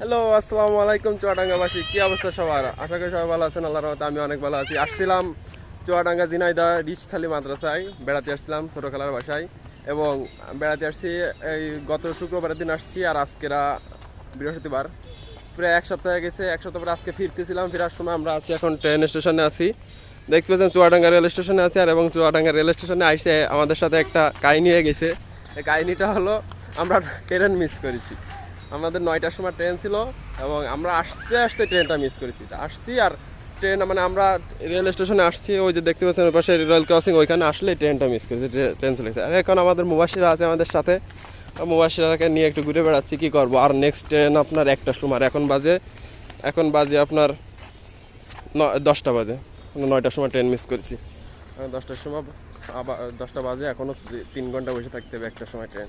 Hello, আসসালামু আলাইকুম চুয়াডাঙ্গাবাসী, কি অবস্থা সবার? আশা করি সবাই ভালো আছেন। আল্লাহর রহমতে আমি অনেক ভালো আছি। আসছিলাম চুয়াডাঙ্গা ঝিনাইদহ রিশখালী মাদ্রাসায় বেড়াতে আসছিলাম, ছোটো খালার বাসায়। এবং বেড়াতে আসছি এই গত শুক্রবারের দিন আসছি, আর আজকেরা বৃহস্পতিবার। প্রায় এক সপ্তাহ হয়ে গেছে। এক সপ্তাহ পরে আজকে ফিরতেছিলাম। ফেরার সময় আমরা আছি এখন ট্রেন স্টেশনে আছি, দেখতে পাচ্ছেন চুয়াডাঙ্গা রেল স্টেশনে আছি। আর এবং চুয়াডাঙ্গা রেল স্টেশনে আইসে আমাদের সাথে একটা কাহিনী হয়ে গেছে। এই কাহিনীটা হলো, আমরা ট্রেন মিস করেছি। আমাদের 9টার সময় ট্রেন ছিল এবং আমরা আসতে আসতে ট্রেনটা মিস করেছি। আসছি আর ট্রেন মানে আমরা রেল স্টেশনে আসছি, ওই যে দেখতে পাচ্ছেন ওই পাশে রেল ক্রসিং, ওইখানে আসলে ট্রেনটা মিস করেছি। ট্রেন চলে গেছে। আর এখন আমাদের মুবাশিরা আছে আমাদের সাথে, মুবাশিরাকে নিয়ে একটু ঘুরে বেড়াচ্ছি, কী করবো। আর নেক্সট ট্রেন আপনার 1টার সময়, এখন বাজে আপনার 10টা বাজে। 9টার সময় ট্রেন মিস করেছি, 10টার সময় আবার 10টা বাজে, এখনও 3 ঘন্টা বসে থাকতে হবে 1টার সময় ট্রেন।